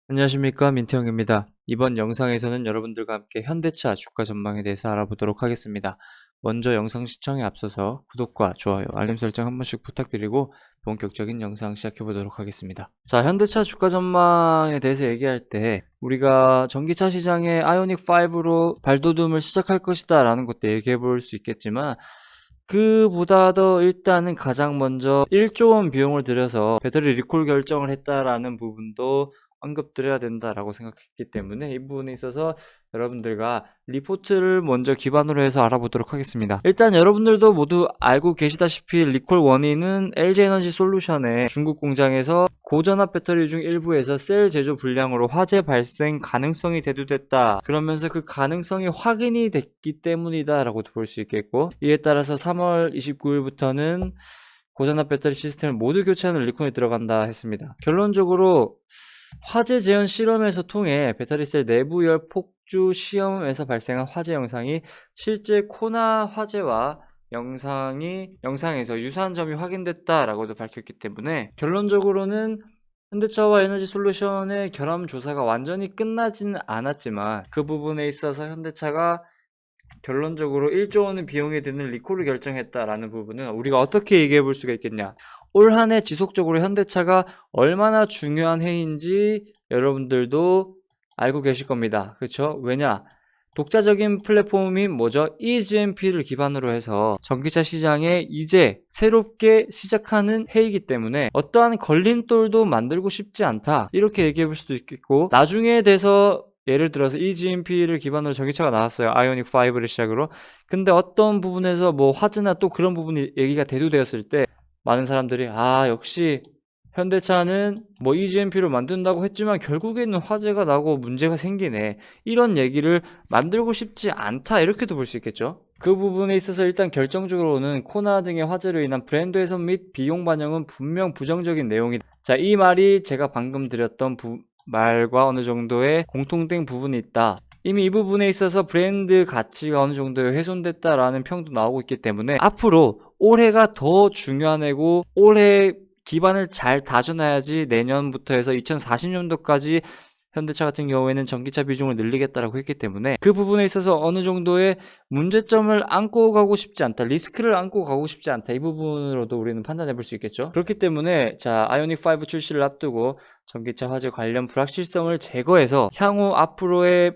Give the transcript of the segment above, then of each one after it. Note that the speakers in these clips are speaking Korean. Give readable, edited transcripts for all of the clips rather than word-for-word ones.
안녕하십니까, 민태형입니다. 이번 영상에서는 여러분들과 함께 현대차 주가 전망에 대해서 알아보도록 하겠습니다. 먼저 영상 시청에 앞서서 구독과 좋아요, 알림 설정 한 번씩 부탁드리고 본격적인 영상 시작해 보도록 하겠습니다. 자, 현대차 주가 전망에 대해서 얘기할 때 우리가 전기차 시장에 아이오닉5로 발돋움을 시작할 것이다 라는 것도 얘기해 볼 수 있겠지만, 그보다 더 일단은 가장 먼저 1조 원 비용을 들여서 배터리 리콜 결정을 했다라는 부분도 언급드려야 된다라고 생각했기 때문에 이 부분에 있어서 여러분들과 리포트를 먼저 기반으로 해서 알아보도록 하겠습니다. 일단 여러분들도 모두 알고 계시다시피 리콜 원인은 LG에너지 솔루션의 중국 공장에서 고전압 배터리 중 일부에서 셀 제조 불량으로 화재 발생 가능성이 대두됐다. 그러면서 그 가능성이 확인이 됐기 때문이다 라고도 볼 수 있겠고, 이에 따라서 3월 29일부터는 고전압 배터리 시스템을 모두 교체하는 리콘이 들어간다 했습니다. 결론적으로 화재 재현 실험에서 통해 배터리셀 내부열 폭주 시험에서 발생한 화재 영상이 실제 코나 화재와 영상에서 유사한 점이 확인됐다라고도 밝혔기 때문에, 결론적으로는 현대차와 에너지솔루션의 결함 조사가 완전히 끝나지는 않았지만 그 부분에 있어서 현대차가 결론적으로 1조 원의 비용이 드는 리콜을 결정했다라는 부분은 우리가 어떻게 얘기해 볼 수가 있겠냐. 올 한 해 지속적으로 현대차가 얼마나 중요한 해인지 여러분들도 알고 계실 겁니다. 그렇죠? 왜냐? 독자적인 플랫폼인 뭐죠? eGMP를 기반으로 해서 전기차 시장에 이제 새롭게 시작하는 해이기 때문에 어떠한 걸림돌도 만들고 싶지 않다, 이렇게 얘기해 볼 수도 있겠고, 나중에 돼서 예를 들어서 eGMP를 기반으로 전기차가 나왔어요. 아이오닉 5를 시작으로. 근데 어떤 부분에서 뭐 화재나 또 그런 부분이 얘기가 대두되었을 때 많은 사람들이 역시 현대차는 뭐 eGMP로 만든다고 했지만 결국에는 화재가 나고 문제가 생기네, 이런 얘기를 만들고 싶지 않다, 이렇게도 볼 수 있겠죠. 그 부분에 있어서 일단 결정적으로는 코나 등의 화재로 인한 브랜드 훼손 및 비용 반영은 분명 부정적인 내용이다. 자, 이 말이 제가 방금 드렸던 말과 어느 정도의 공통된 부분이 있다. 이미 이 부분에 있어서 브랜드 가치가 어느 정도 훼손됐다라는 평도 나오고 있기 때문에 앞으로 올해가 더 중요한 해고, 올해 기반을 잘 다져놔야지 내년부터 해서 2040년도까지 현대차 같은 경우에는 전기차 비중을 늘리겠다라고 했기 때문에 그 부분에 있어서 어느 정도의 문제점을 안고 가고 싶지 않다, 리스크를 안고 가고 싶지 않다, 이 부분으로도 우리는 판단해 볼 수 있겠죠. 그렇기 때문에 자, 아이오닉5 출시를 앞두고 전기차 화재 관련 불확실성을 제거해서 향후 앞으로의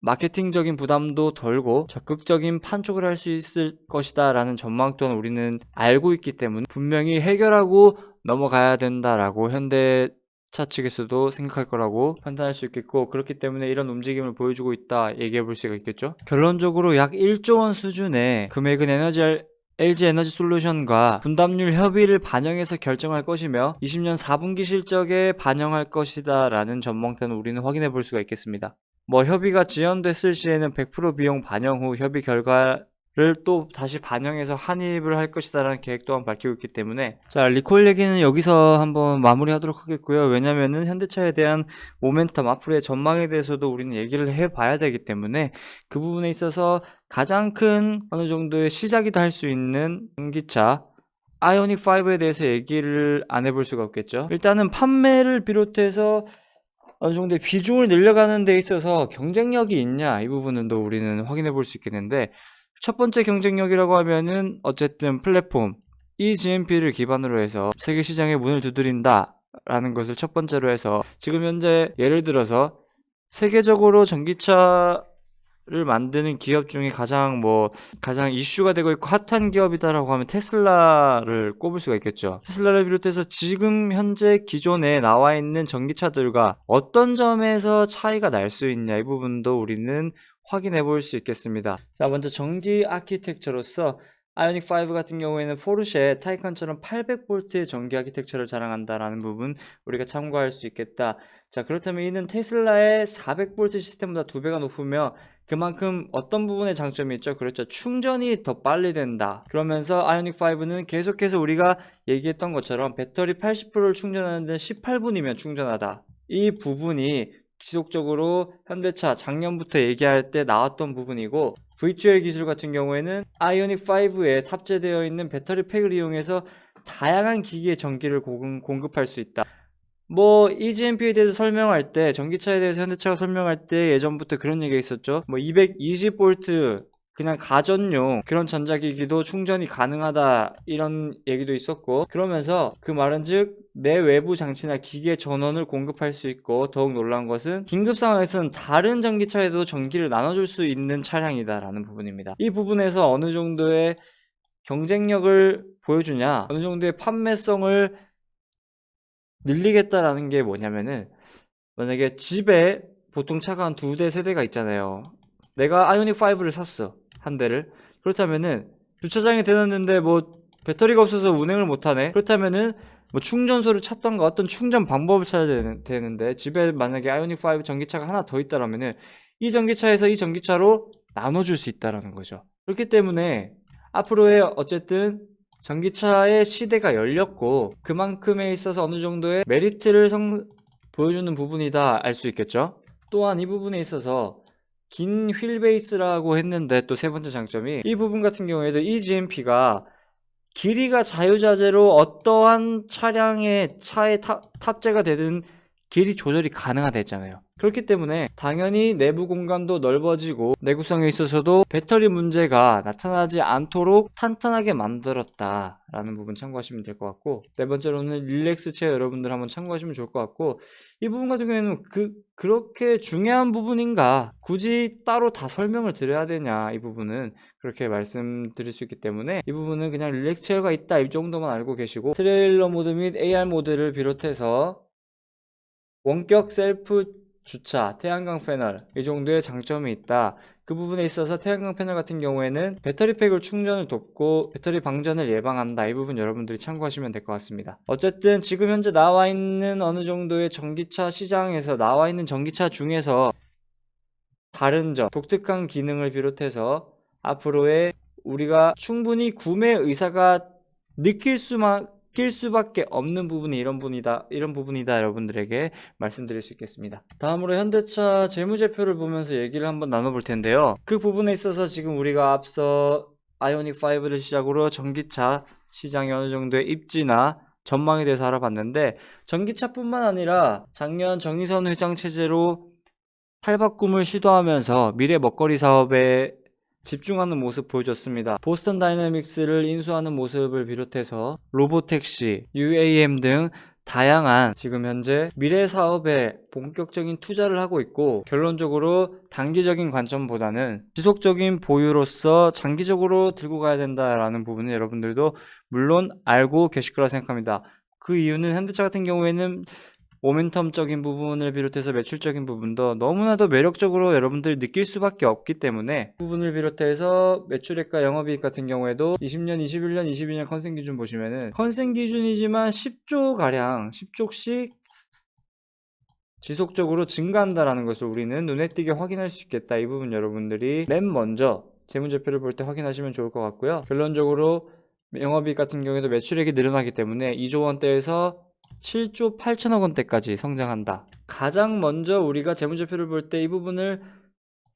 마케팅적인 부담도 덜고 적극적인 판촉을 할 수 있을 것이다 라는 전망 또한 우리는 알고 있기 때문에 분명히 해결하고 넘어가야 된다라고 현대차 측에서도 생각할 거라고 판단할 수 있겠고, 그렇기 때문에 이런 움직임을 보여주고 있다 얘기해 볼 수가 있겠죠. 결론적으로 약 1조 원 수준의 금액은 LG 에너지 솔루션과 분담률 협의를 반영해서 결정할 것이며 20년 4분기 실적에 반영할 것이다 라는 전망 또한 우리는 확인해 볼 수가 있겠습니다. 뭐 협의가 지연됐을 시에는 100% 비용 반영 후 협의 결과를 또 다시 반영해서 환입을 할 것이다라는 계획 또한 밝히고 있기 때문에, 자, 리콜 얘기는 여기서 한번 마무리하도록 하겠고요. 왜냐면은 현대차에 대한 모멘텀, 앞으로의 전망에 대해서도 우리는 얘기를 해봐야 되기 때문에 그 부분에 있어서 가장 큰 어느 정도의 시작이다 할 수 있는 전기차 아이오닉 5에 대해서 얘기를 안 해볼 수가 없겠죠. 일단은 판매를 비롯해서 어느 정도의 비중을 늘려가는 데 있어서 경쟁력이 있냐, 이 부분은 또 우리는 확인해 볼 수 있겠는데, 첫 번째 경쟁력이라고 하면은 어쨌든 플랫폼 eGMP를 기반으로 해서 세계 시장에 문을 두드린다 라는 것을 첫 번째로 해서, 지금 현재 예를 들어서 세계적으로 전기차를 만드는 기업 중에 가장 이슈가 되고 있고 핫한 기업이다라고 하면 테슬라를 꼽을 수가 있겠죠. 테슬라를 비롯해서 지금 현재 기존에 나와 있는 전기차들과 어떤 점에서 차이가 날 수 있냐, 이 부분도 우리는 확인해 볼 수 있겠습니다. 자, 먼저 전기 아키텍처로서 아이오닉5 같은 경우에는 포르쉐 타이칸처럼 800V의 전기 아키텍처를 자랑한다라는 부분 우리가 참고할 수 있겠다. 자, 그렇다면 이는 테슬라의 400V 시스템보다 2배가 높으며 그만큼 어떤 부분에 장점이 있죠? 그렇죠. 충전이 더 빨리 된다. 그러면서 아이오닉5는 계속해서 우리가 얘기했던 것처럼 배터리 80%를 충전하는데 18분이면 충전하다. 이 부분이 지속적으로 현대차 작년부터 얘기할 때 나왔던 부분이고, V2L 기술 같은 경우에는 아이오닉5에 탑재되어 있는 배터리 팩을 이용해서 다양한 기기의 전기를 공급할 수 있다. 뭐 EGMP에 대해서 설명할 때, 전기차에 대해서 현대차가 설명할 때 예전부터 그런 얘기가 있었죠. 뭐 220V 그냥 가전용 그런 전자기기도 충전이 가능하다, 이런 얘기도 있었고, 그러면서 그 말은 즉 내 외부 장치나 기계 전원을 공급할 수 있고, 더욱 놀라운 것은 긴급 상황에서는 다른 전기차에도 전기를 나눠줄 수 있는 차량이다 라는 부분입니다. 이 부분에서 어느 정도의 경쟁력을 보여주냐, 어느 정도의 판매성을 늘리겠다라는 게 뭐냐면은, 만약에 집에 보통 차가 한 2대, 3대가 있잖아요. 내가 아이오닉 5를 샀어, 한 대를. 그렇다면은 주차장에 대놨는데 뭐 배터리가 없어서 운행을 못하네. 그렇다면은 뭐 충전소를 찾던가 어떤 충전 방법을 찾아야 되는데, 집에 만약에 아이오닉 5 전기차가 하나 더 있다라면은 이 전기차에서 이 전기차로 나눠줄 수 있다라는 거죠. 그렇기 때문에 앞으로의 어쨌든 전기차의 시대가 열렸고, 그만큼에 있어서 어느 정도의 메리트를 보여주는 부분이다 알 수 있겠죠. 또한 이 부분에 있어서 긴 휠베이스라고 했는데, 또 세 번째 장점이, 이 부분 같은 경우에도 EGMP가 길이가 자유자재로 어떠한 차에 탑재가 되든 길이 조절이 가능하다 했잖아요. 그렇기 때문에 당연히 내부 공간도 넓어지고 내구성에 있어서도 배터리 문제가 나타나지 않도록 탄탄하게 만들었다 라는 부분 참고하시면 될 것 같고, 네 번째로는 릴렉스 체어, 여러분들 한번 참고하시면 좋을 것 같고, 이 부분 같은 경우에는 그렇게 중요한 부분인가 굳이 따로 다 설명을 드려야 되냐, 이 부분은 그렇게 말씀드릴 수 있기 때문에 이 부분은 그냥 릴렉스 체어가 있다 이 정도만 알고 계시고, 트레일러 모드 및 AR 모드를 비롯해서 원격 셀프 주차, 태양광 패널, 이 정도의 장점이 있다. 그 부분에 있어서 태양광 패널 같은 경우에는 배터리팩을 충전을 돕고 배터리 방전을 예방한다. 이 부분 여러분들이 참고하시면 될 것 같습니다. 어쨌든 지금 현재 나와 있는 어느 정도의 전기차 시장에서 나와 있는 전기차 중에서 다른 점, 독특한 기능을 비롯해서 앞으로의 우리가 충분히 구매 의사가 느낄 수밖에 없는 부분이 이런 부분이다 여러분들에게 말씀드릴 수 있겠습니다. 다음으로 현대차 재무제표를 보면서 얘기를 한번 나눠볼 텐데요. 그 부분에 있어서 지금 우리가 앞서 아이오닉 5를 시작으로 전기차 시장의 어느 정도의 입지나 전망에 대해서 알아봤는데, 전기차뿐만 아니라 작년 정의선 회장 체제로 탈바꿈을 시도하면서 미래 먹거리 사업에 집중하는 모습 보여줬습니다. 보스턴 다이내믹스를 인수하는 모습을 비롯해서 로보택시, UAM 등 다양한 지금 현재 미래 사업에 본격적인 투자를 하고 있고, 결론적으로 단기적인 관점보다는 지속적인 보유로서 장기적으로 들고 가야 된다라는 부분은 여러분들도 물론 알고 계실 거라 생각합니다. 그 이유는 현대차 같은 경우에는 모멘텀적인 부분을 비롯해서 매출적인 부분도 너무나도 매력적으로 여러분들이 느낄 수밖에 없기 때문에, 그 부분을 비롯해서 매출액과 영업이익 같은 경우에도 20년, 21년, 22년 컨센 기준 보시면은 컨센 기준이지만 10조 가량, 10조씩 지속적으로 증가한다라는 것을 우리는 눈에 띄게 확인할 수 있겠다. 이 부분 여러분들이 맨 먼저 재무제표를 볼 때 확인하시면 좋을 것 같고요. 결론적으로 영업이익 같은 경우에도 매출액이 늘어나기 때문에 2조 원대에서 7조 8천억 원대까지 성장한다. 가장 먼저 우리가 재무제표를 볼 때 이 부분을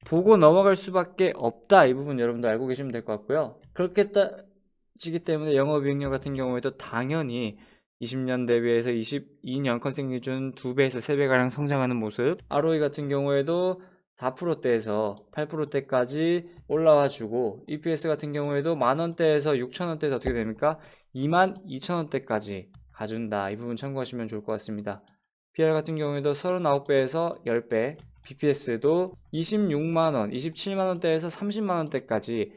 보고 넘어갈 수밖에 없다. 이 부분 여러분도 알고 계시면 될 것 같고요. 그렇게 따지기 때문에 영업이익률 같은 경우에도 당연히 20년 대비해서 22년 컨센 기준 2배에서 3배가량 성장하는 모습, ROE 같은 경우에도 4%대에서 8%대까지 올라와주고, EPS 같은 경우에도 만원대에서 6천원대에서 어떻게 됩니까? 22,000원대까지 가준다. 이 부분 참고하시면 좋을 것 같습니다. PR 같은 경우에도 39배에서 10배, BPS도 26만원, 27만원대에서 30만원대까지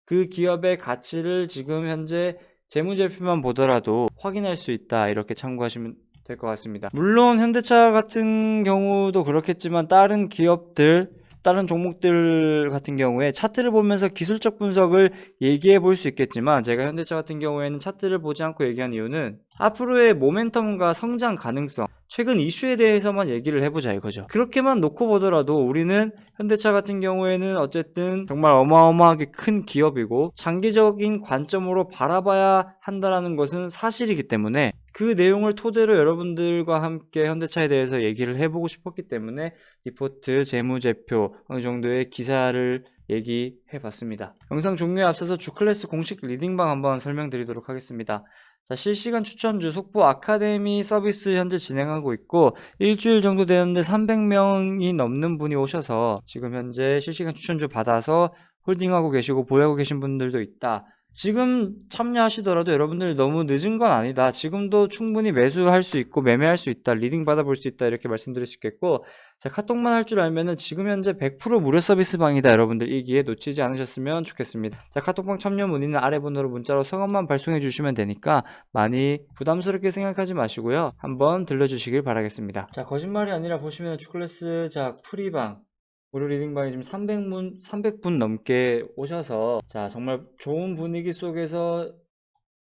그 기업의 가치를 지금 현재 재무제표만 보더라도 확인할 수 있다. 이렇게 참고하시면 될 것 같습니다. 물론 현대차 같은 경우도 그렇겠지만 다른 기업들, 다른 종목들 같은 경우에 차트를 보면서 기술적 분석을 얘기해 볼 수 있겠지만, 제가 현대차 같은 경우에는 차트를 보지 않고 얘기한 이유는 앞으로의 모멘텀과 성장 가능성, 최근 이슈에 대해서만 얘기를 해보자 이거죠. 그렇게만 놓고 보더라도 우리는 현대차 같은 경우에는 어쨌든 정말 어마어마하게 큰 기업이고 장기적인 관점으로 바라봐야 한다는 것은 사실이기 때문에, 그 내용을 토대로 여러분들과 함께 현대차에 대해서 얘기를 해보고 싶었기 때문에 리포트, 재무제표, 어느 정도의 기사를 얘기해 봤습니다. 영상 종료에 앞서서 주클래스 공식 리딩방 한번 설명드리도록 하겠습니다. 자, 실시간 추천주 속보 아카데미 서비스 현재 진행하고 있고 일주일 정도 되는데 300명이 넘는 분이 오셔서 지금 현재 실시간 추천주 받아서 홀딩하고 계시고 보유하고 계신 분들도 있다. 지금 참여하시더라도 여러분들 너무 늦은 건 아니다. 지금도 충분히 매수할 수 있고 매매할 수 있다. 리딩 받아볼 수 있다. 이렇게 말씀드릴 수 있겠고, 자, 카톡만 할 줄 알면은 지금 현재 100% 무료 서비스 방이다. 여러분들 이 기회 놓치지 않으셨으면 좋겠습니다. 자, 카톡방 참여 문의는 아래 번호로 문자로 성함만 발송해 주시면 되니까 많이 부담스럽게 생각하지 마시고요. 한번 들려주시길 바라겠습니다. 자, 거짓말이 아니라 보시면 주클래스 자 프리방 무료 리딩방에 지금 300분 넘게 오셔서 자 정말 좋은 분위기 속에서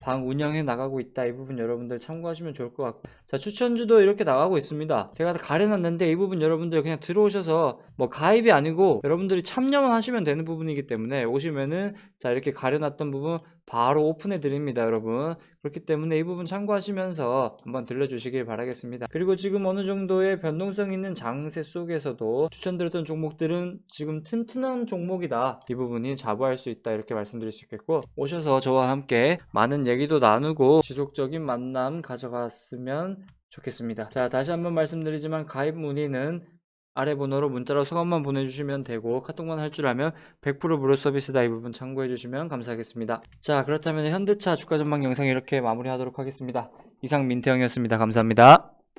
방 운영해 나가고 있다. 이 부분 여러분들 참고하시면 좋을 것 같고, 자 추천주도 이렇게 나가고 있습니다. 제가 다 가려놨는데 이 부분 여러분들 그냥 들어오셔서 뭐 가입이 아니고 여러분들이 참여만 하시면 되는 부분이기 때문에 오시면은 자 이렇게 가려놨던 부분 바로 오픈해 드립니다, 여러분. 그렇기 때문에 이 부분 참고하시면서 한번 들려주시길 바라겠습니다. 그리고 지금 어느 정도의 변동성 있는 장세 속에서도 추천드렸던 종목들은 지금 튼튼한 종목이다. 이 부분이 자부할 수 있다. 이렇게 말씀드릴 수 있겠고, 오셔서 저와 함께 많은 얘기도 나누고 지속적인 만남 가져갔으면 좋겠습니다. 자, 다시 한번 말씀드리지만 가입 문의는 아래 번호로 문자로 소감만 보내주시면 되고 카톡만 할 줄 알면 100% 무료 서비스다. 이 부분 참고해 주시면 감사하겠습니다. 자, 그렇다면 현대차 주가 전망 영상 이렇게 마무리하도록 하겠습니다. 이상 민태형이었습니다. 감사합니다.